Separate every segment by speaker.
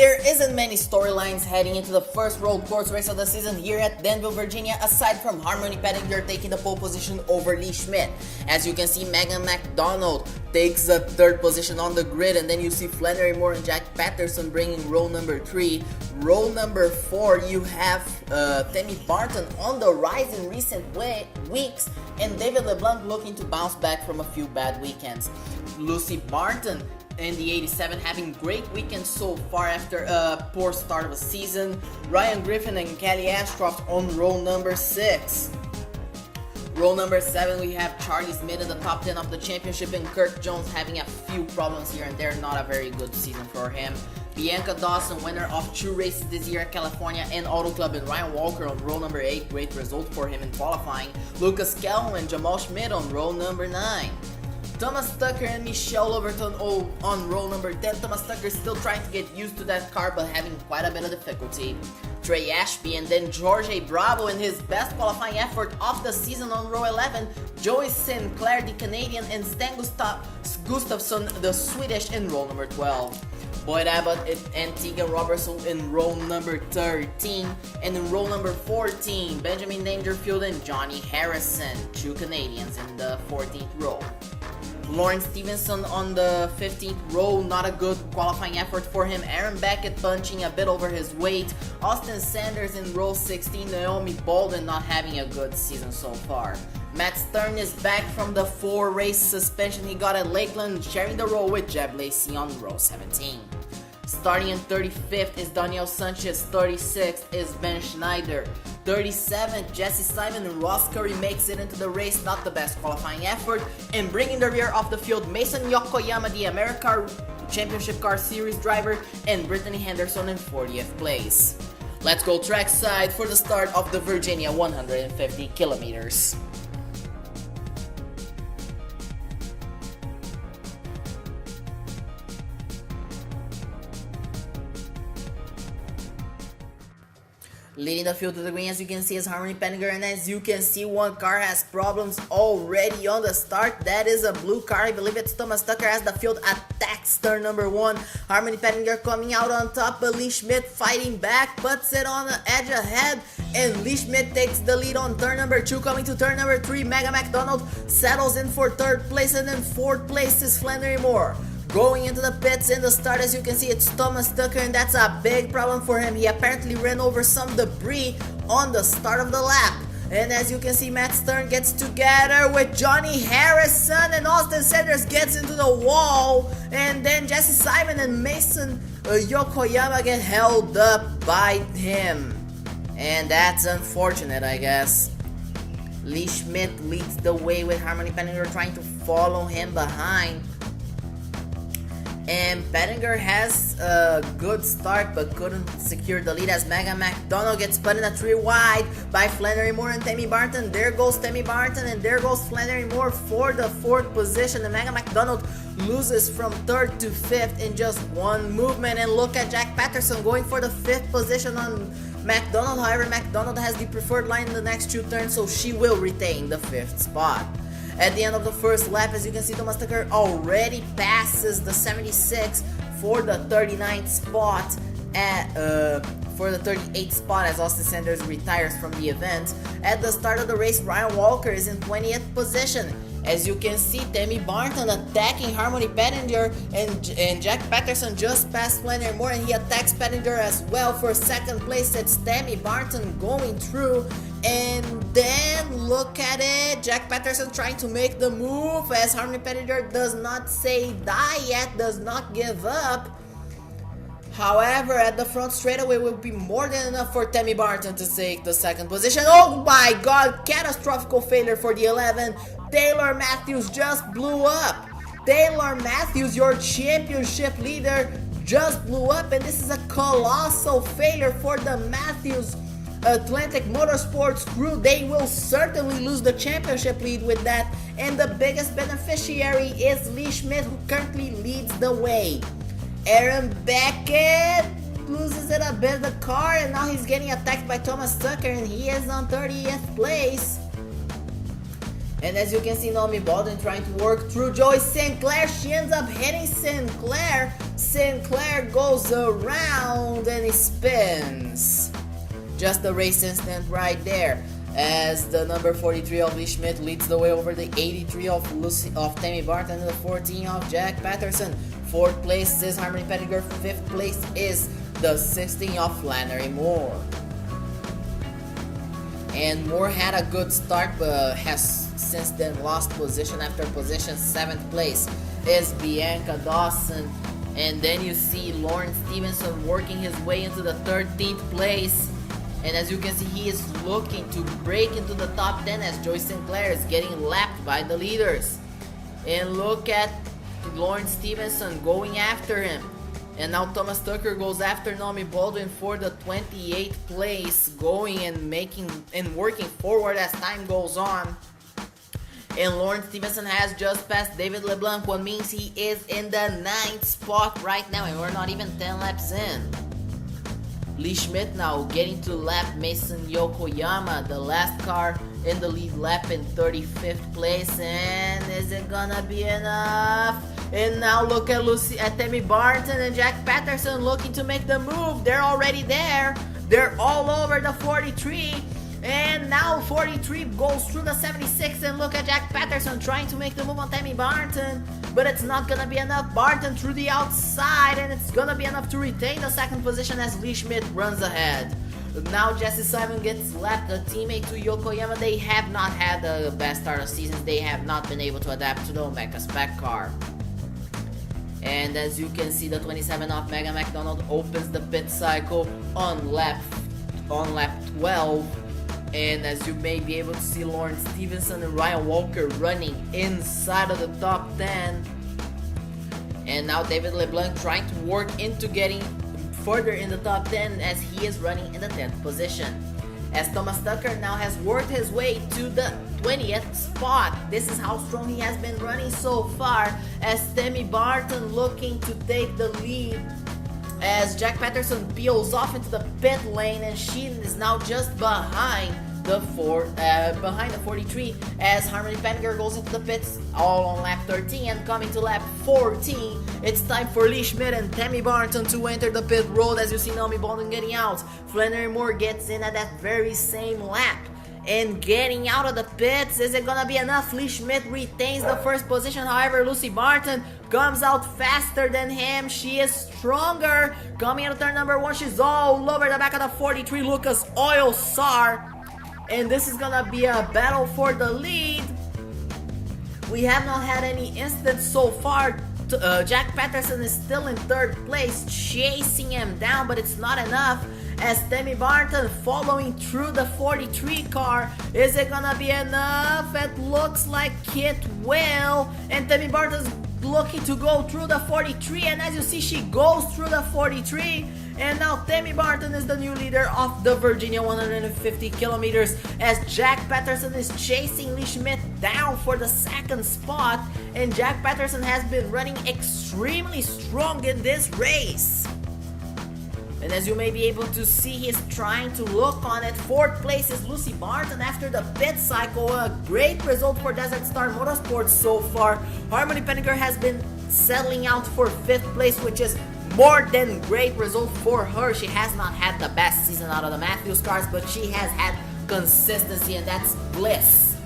Speaker 1: There isn't many storylines heading into the first road course race of the season here at Danville, Virginia, aside from Harmony Pettinger taking the pole position over Lee Schmidt. As you can see, Megan McDonald takes the third position on the grid, and then you see Flannery Moore and Jack Patterson bringing row number 3. Row number 4, you have Tammy Barton on the rise in recent weeks, and David LeBlanc looking to bounce back from a few bad weekends. Lucy Barton in the 87 having great weekends so far after a poor start of a season. Ryan Griffin and Kelly Ashcroft on row number 6. Row number 7, we have Charlie Smith in the top 10 of the championship, and Kirk Jones having a few problems here and there. Not a very good season for him. Bianca Dawson, winner of 2 races this year at California and Auto Club, and Ryan Walker on row number 8. Great result for him in qualifying. Lucas Calhoun and Jamal Schmidt on row number 9. Thomas Tucker and Michelle Overton on row number 10. Thomas Tucker still trying to get used to that car, but having quite a bit of difficulty. Trey Ashby and then Jorge Bravo in his best qualifying effort of the season on row 11. Joey Sinclair, the Canadian, and Sten Gustafsson, the Swedish, in row number 12. Boyd Abbott and Tegan Robertson in row number 13. And in row number 14, Benjamin Dangerfield and Johnny Harrison, 2 Canadians in the 14th row. Lawrence Stevenson on the 15th row, not a good qualifying effort for him. Aaron Beckett punching a bit over his weight. Austin Sanders in row 16. Naomi Baldwin not having a good season so far. Matt Stern is back from the 4-race suspension he got at Lakeland, sharing the row with Jeb Lacey on row 17. Starting in 35th is Danielle Sanchez, 36th is Ben Schneider, 37th Jesse Simon and Ross Curry makes it into the race, not the best qualifying effort, and bringing the rear of the field Mason Yokoyama, the America Championship Car Series driver, and Brittany Henderson in 40th place. Let's go trackside for the start of the Virginia 150 kilometers. Leading the field to the green, as you can see, is Harmony Pettinger, and as you can see, one car has problems already on the start. That is a blue car. I believe it's Thomas Tucker as the field attacks turn number 1. Harmony Pettinger coming out on top, but Lee Schmidt fighting back, puts it on the edge ahead, and Lee Schmidt takes the lead on turn number 2. Coming to turn number 3, Megan McDonald settles in for 3rd place, and in 4th place is Flannery Moore. Going into the pits in the start, as you can see, it's Thomas Tucker, and that's a big problem for him. He apparently ran over some debris on the start of the lap. And as you can see, Matt Stern gets together with Johnny Harrison, and Austin Sanders gets into the wall. And then Jesse Simon and Mason Yokoyama get held up by him. And that's unfortunate, I guess. Lee Schmidt leads the way with Harmony Pettinger trying to follow him behind. And Pettinger has a good start but couldn't secure the lead as Megan McDonald gets put in a 3 wide by Flannery Moore and Tammy Barton. There goes Tammy Barton, and there goes Flannery Moore for the 4th position. And Megan McDonald loses from 3rd to 5th in just one movement. And look at Jack Patterson going for the 5th position on McDonald. However, McDonald has the preferred line in the next 2 turns, so she will retain the 5th spot. At the end of the first lap, as you can see, Thomas Tucker already passes the 76 for the 39th spot for the 38th spot as Austin Sanders retires from the event. At the start of the race, Ryan Walker is in 20th position. As you can see, Tammy Barton attacking Harmony Pettinger, and Jack Patterson just passed Flannery Moore, and he attacks Pettinger as well. For 2nd place, it's Tammy Barton going through. And then look at it, Jack Patterson trying to make the move as Harmony Pettinger does not say die yet, does not give up. However, at the front straightaway will be more than enough for Tammy Barton to take the 2nd position. Oh my god, catastrophic failure for the 11. Taylor Matthews just blew up. Taylor Matthews, your championship leader, just blew up, and this is a colossal failure for the Matthews Atlantic Motorsports crew. They will certainly lose the championship lead with that, and the biggest beneficiary is Lee Schmidt, who currently leads the way. Aaron Beckett loses it a bit of the car, and now he's getting attacked by Thomas Tucker, and he is on 30th place. And as you can see, Naomi Baldwin trying to work through Joyce Sinclair. She ends up hitting Sinclair. Sinclair goes around and he spins. Just a race instant right there. As the number 43 of Lee Schmidt leads the way over the 83 of Tammy Barton and the 14 of Jack Patterson. 4th place is Harmony Pettigrew. 5th place is the 16 of Flannery Moore. And Moore had a good start but has since then lost position after position. 7th place is Bianca Dawson. And then you see Lawrence Stevenson working his way into the 13th place. And as you can see, he is looking to break into the top 10 as Joyce Sinclair is getting lapped by the leaders. And look at Lawrence Stevenson going after him. And now Thomas Tucker goes after Naomi Baldwin for the 28th place, going and working forward as time goes on. And Lawrence Stevenson has just passed David LeBlanc, what means he is in the 9th spot right now, and we're not even 10 laps in. Lee Schmidt now getting to lap Mason Yokoyama, the last car in the lead lap in 35th place. And is it gonna be enough? And now look at Tammy Barton and Jack Patterson looking to make the move. They're already there. They're all over the 43. And now 43 goes through the 76, and look at Jack Patterson trying to make the move on Tammy Barton, but it's not gonna be enough. Barton through the outside, and it's gonna be enough to retain the 2nd position as Lee Schmidt runs ahead. Now Jesse Simon gets lapped, a teammate to Yokoyama. They have not had the best start of seasons. They have not been able to adapt to the Omega Spec car. And as you can see, the 27 of Megan McDonald opens the pit cycle on lap 12. And as you may be able to see, Lawrence Stevenson and Ryan Walker running inside of the top 10. And now David LeBlanc trying to work into getting further in the top 10 as he is running in the 10th position. As Thomas Tucker now has worked his way to the 20th spot. This is how strong he has been running so far, as Tammy Barton looking to take the lead. As Jack Patterson peels off into the pit lane, and she is now just behind the 43 as Harmony Pettigrew goes into the pits all on lap 13. And coming to lap 14, it's time for Lee Schmidt and Tammy Barton to enter the pit road. As you see Naomi Baldwin getting out, Flannery Moore gets in at that very same lap and getting out of the pits. Is it gonna be enough? Lee Schmidt retains the 1st position. However, Lucy Barton comes out faster than him. She is stronger. Coming out of turn number 1, she's all over the back of the 43, Lucas Oil Sar. And this is gonna be a battle for the lead. We have not had any instance so far. Jack Patterson is still in 3rd place, chasing him down, but it's not enough. As Tammy Barton following through the 43 car. Is it gonna be enough? It looks like it will. And Tammy Barton's looking to go through the 43, and as you see, she goes through the 43. And now Tammy Barton is the new leader of the Virginia 150 kilometers as Jack Patterson is chasing Lee Schmidt down for the 2nd spot. And Jack Patterson has been running extremely strong in this race. And as you may be able to see, he's trying to look on it. 4th place is Lucy Barton after the pit cycle. A great result for Desert Star Motorsports so far. Harmony Pettigrew has been settling out for 5th place, which is more than great result for her. She has not had the best season out of the Matthews cars, but she has had consistency, and that's bliss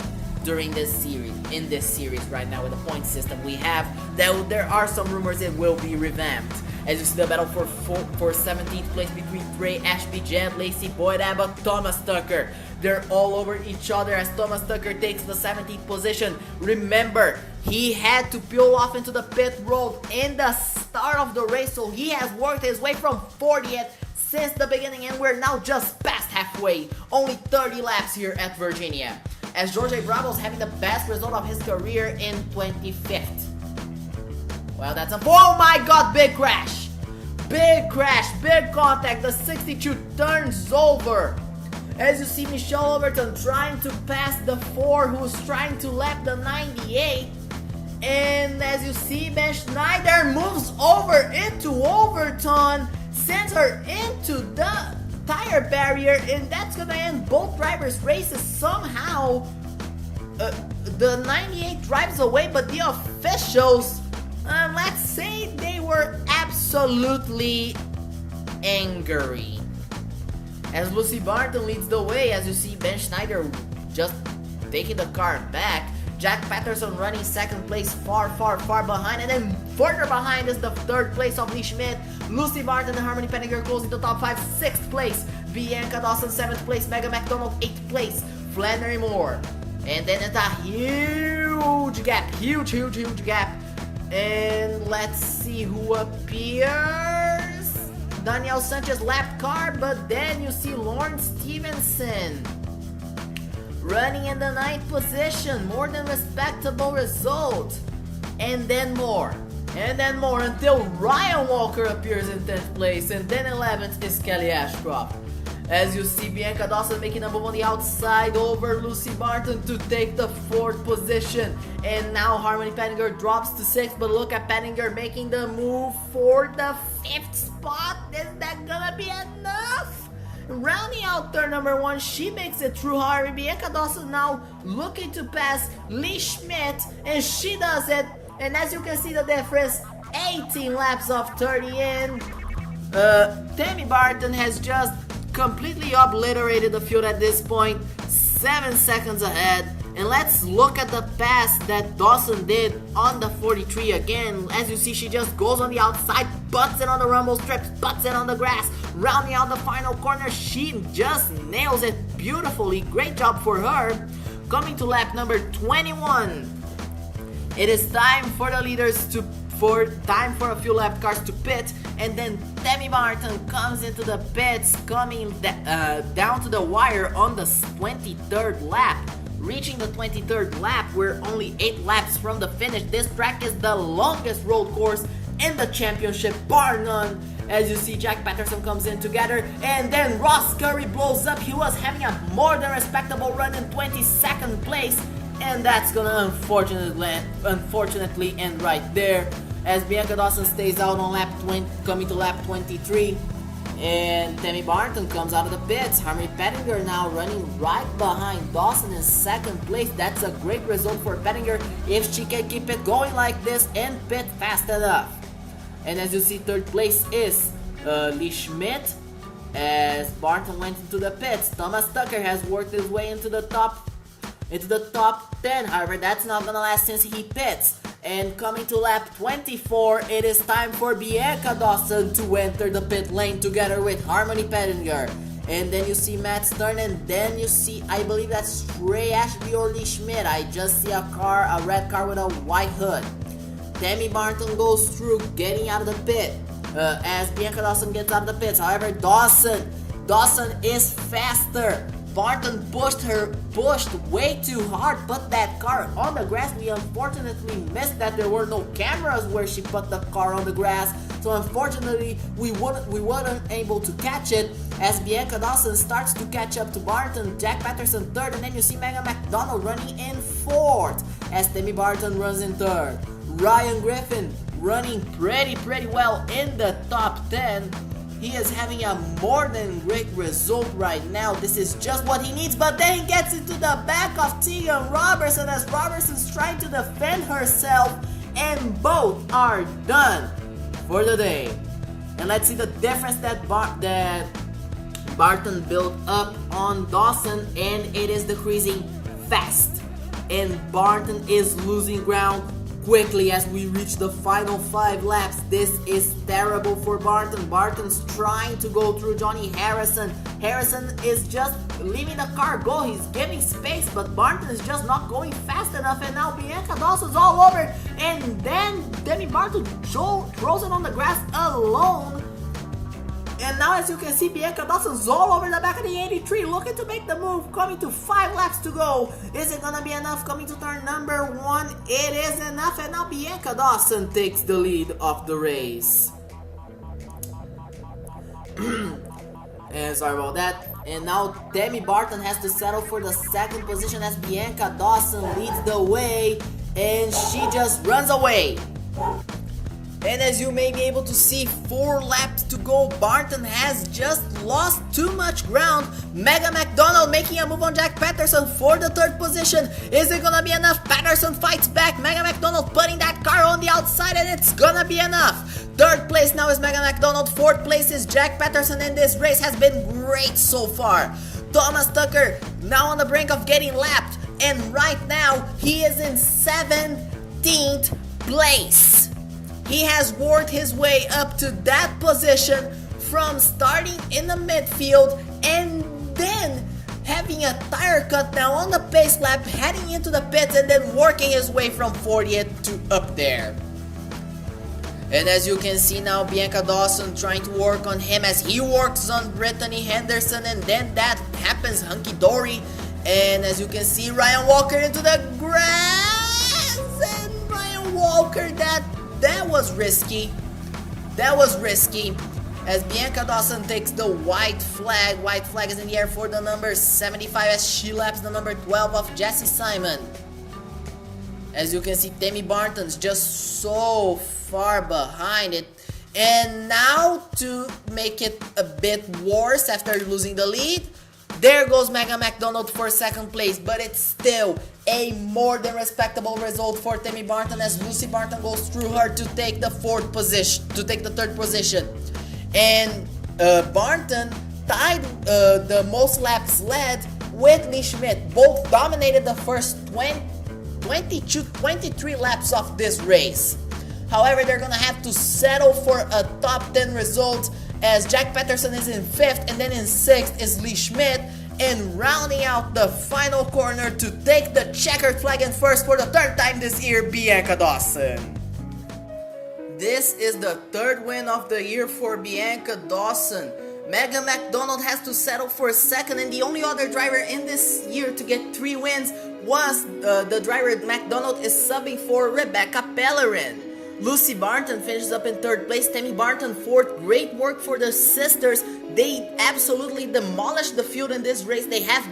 Speaker 1: during this series. In this series right now with the point system we have, there are some rumors it will be revamped. As you see the battle for 17th place between Trey Ashby, Jed Lacey, Boyd Abbott, Thomas Tucker. They're all over each other as Thomas Tucker takes the 17th position. Remember, he had to peel off into the pit road in the start of the race, so he has worked his way from 40th since the beginning, and we're now just past halfway. Only 30 laps here at Virginia. As Jorge Bravo's having the best result of his career in 25th. Well, that's a... Oh my god, big crash! Big crash, big contact. The 62 turns over. As you see Michelle Overton trying to pass the 4 who's trying to lap the 98. And as you see, Ben Schneider moves over into Overton, sends her into the tire barrier, and that's gonna end both drivers' races somehow. The 98 drives away, but the officials, let's say they were absolutely angry. As Lucy Barton leads the way, as you see Ben Schneider just taking the car back. Jack Patterson running second place, far behind, and then further behind is the third place of Lee Schmidt. Lucy Barton and Harmony Pettinger closing the top 5, 6th place. Bianca Dawson 7th place, Megan McDonald 8th place, Flannery Moore. And then it's a huge gap, huge gap. And let's see who appears. Danielle Sanchez lap car, but then you see Lauren Stevenson running in the 9th position, more than respectable result. And then more until Ryan Walker appears in 10th place, and then 11th is Kelly Ashcroft. As you see Bianca Dawson making a move on the outside over Lucy Barton to take the 4th position. And now Harmony Pettinger drops to 6th, but look at Pettinger making the move for the 5th spot. Is that gonna be enough? Rounding out turn number 1, she makes it through. However, Bianca Dawson now looking to pass Lee Schmidt, and she does it. And as you can see the difference, 18 laps of 30 in. Tammy Barton has just completely obliterated the field at this point, 7 seconds ahead. And let's look at the pass that Dawson did on the 43 again. As you see, she just goes on the outside, butts it on the rumble strips, butts it on the grass. Rounding out the final corner, she just nails it beautifully. Great job for her. Coming to lap number 21. It is time for the leaders to time for a few lap cars to pit, and then Tammy Barton comes into the pits, coming down to the wire on the 23rd lap. Reaching the 23rd lap, we're only 8 laps from the finish. This track is the longest road course in the championship, bar none. As you see, Jack Patterson comes in together, and then Ross Curry blows up. He was having a more than respectable run in 22nd place, and that's gonna unfortunately end right there. As Bianca Dawson stays out on lap 20, coming to lap 23, and Tammy Barton comes out of the pits. Harmony Pettinger now running right behind Dawson in 2nd place. That's a great result for Pettinger if she can keep it going like this and pit fast enough. And as you see, 3rd place is Lee Schmidt. As Barton went into the pits, Thomas Tucker has worked his way into the top 10. However, that's not gonna last since he pits. And coming to lap 24, it is time for Bianca Dawson to enter the pit lane together with Harmony Pettinger. And then you see Matt Stern, and then you see, I believe that's Trey Ashby or Lee Schmidt. I just see a red car with a white hood. Tammy Barton goes through, getting out of the pit as Bianca Dawson gets out of the pits. However, Dawson is faster. Barton pushed way too hard, put that car on the grass. We unfortunately missed that there were no cameras where she put the car on the grass, so unfortunately we weren't able to catch it. As Bianca Dawson starts to catch up to Barton, Jack Patterson 3rd, and then you see Megan McDonald running in 4th as Tammy Barton runs in 3rd. Ryan Griffin running pretty well in the top 10. He is having a more than great result right now. This is just what he needs, but then he gets into the back of Tegan Robertson as Robertson's trying to defend herself, and both are done for the day. And let's see the difference that Barton built up on Dawson, and it is decreasing fast. And Barton is losing ground quickly as we reach the final 5 laps. This is terrible for Barton. Barton's trying to go through Johnny Harrison. Harrison is just leaving the car go. He's giving space, but Barton is just not going fast enough. And now Bianca Dawson's all over, and then Tammy Barton throws it on the grass alone. And now, as you can see, Bianca Dawson's all over the back of the 83, looking to make the move, coming to 5 laps to go. Is it gonna be enough? Coming to turn number 1, it is enough, and now Bianca Dawson takes the lead of the race. And sorry about that. And now Tammy Barton has to settle for the 2nd position as Bianca Dawson leads the way, and she just runs away. And as you may be able to see, 4 laps to go. Barton has just lost too much ground. Mega McDonald making a move on Jack Patterson for the 3rd position. Is it gonna be enough? Patterson fights back. Mega McDonald putting that car on the outside, and it's gonna be enough. 3rd place now is Mega McDonald. 4th place is Jack Patterson, and this race has been great so far. Thomas Tucker now on the brink of getting lapped, and right now he is in 17th place. He has worked his way up to that position from starting in the midfield and then having a tire cut now on the pace lap, heading into the pits, and then working his way from 40th to up there. And as you can see now, Bianca Dawson trying to work on him as he works on Brittany Henderson, and then that happens hunky-dory. And as you can see, Ryan Walker into the grass, and Ryan Walker, that was risky. That was risky. As Bianca Dawson takes the white flag. White flag is in the air for the number 75 as she laps the number 12 of Jessie Simon. As you can see, Tammy Barton's just so far behind it. And now to make it a bit worse after losing the lead, there goes Mega McDonald for 2nd place, but it's still a more than respectable result for Tammy Barton as Lucy Barton goes through her to take the 4th position, to take the 3rd position. And Barton tied the most laps led with Lee Schmidt. Both dominated the first 23 laps of this race. However, they're gonna have to settle for a top 10 result as Jack Patterson is in 5th, and then in 6th is Lee Schmidt, and rounding out the final corner to take the checkered flag in 1st for the 3rd time this year, Bianca Dawson. This is the 3rd win of the year for Bianca Dawson. Mega McDonald has to settle for 2nd, and the only other driver in this year to get 3 wins was the driver McDonald is subbing for Rebecca Pellerin. Lucy Barton finishes up in 3rd place, Tammy Barton 4th. Great work for the sisters. They absolutely demolished the field in this race. They have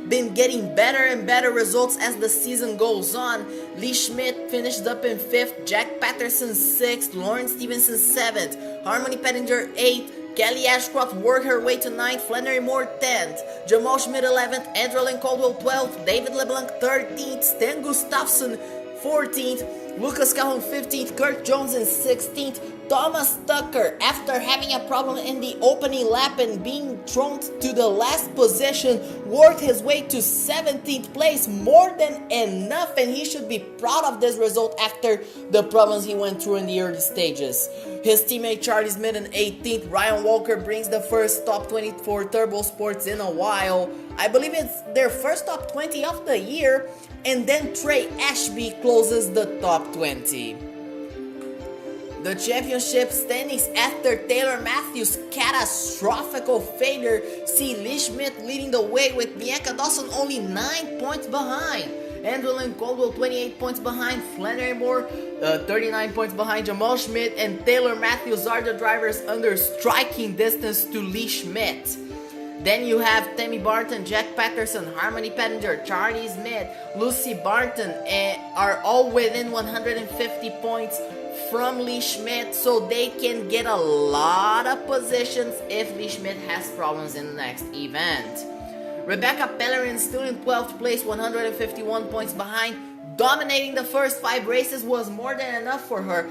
Speaker 1: been getting better and better results as the season goes on. Lee Schmidt finished up in 5th, Jack Patterson 6th, Lauren Stevenson 7th, Harmony Pettinger 8th, Kelly Ashcroft worked her way to 9th, Flannery Moore 10th, Jamal Schmidt 11th, Andrelyn Caldwell 12th, David LeBlanc 13th, Stan Gustafsson 14th, Lucas Calhoun 15th, Kirk Jones in 16th, Thomas Tucker, after having a problem in the opening lap and being thrown to the last position, worked his way to 17th place, more than enough, and he should be proud of this result after the problems he went through in the early stages. His teammate Charlie Smith in 18th, Ryan Walker brings the first top 20 for Turbo Sports in a while. I believe it's their first top 20 of the year, and then Trey Ashby closes the top 20. The championship standings after Taylor Matthews' catastrophical failure see Lee Schmidt leading the way with Bianca Dawson only 9 points behind. Andrelyn Caldwell 28 points behind, Flannery Moore 39 points behind, Jamal Schmidt and Taylor Matthews are the drivers under striking distance to Lee Schmidt. Then you have Tammy Barton, Jack Patterson, Harmony Pettinger, Charlie Smith, Lucy Barton are all within 150 points from Lee Schmidt, so they can get a lot of positions if Lee Schmidt has problems in the next event. Rebecca Pellerin still in 12th place, 151 points behind. Dominating the first 5 races was more than enough for her.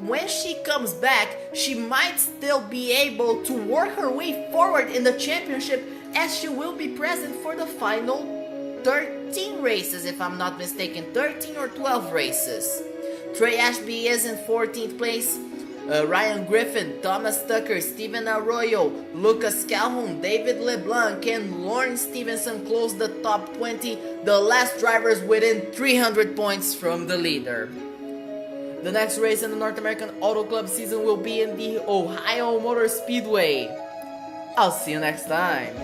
Speaker 1: When she comes back, she might still be able to work her way forward in the championship, as she will be present for the final 13 races, if I'm not mistaken, 13 or 12 races. Trey Ashby is in 14th place. Ryan Griffin, Thomas Tucker, Steven Arroyo, Lucas Calhoun, David LeBlanc, and Lauren Stevenson close the top 20, the last drivers within 300 points from the leader. The next race in the North American Auto Club season will be in the Ohio Motor Speedway. I'll see you next time.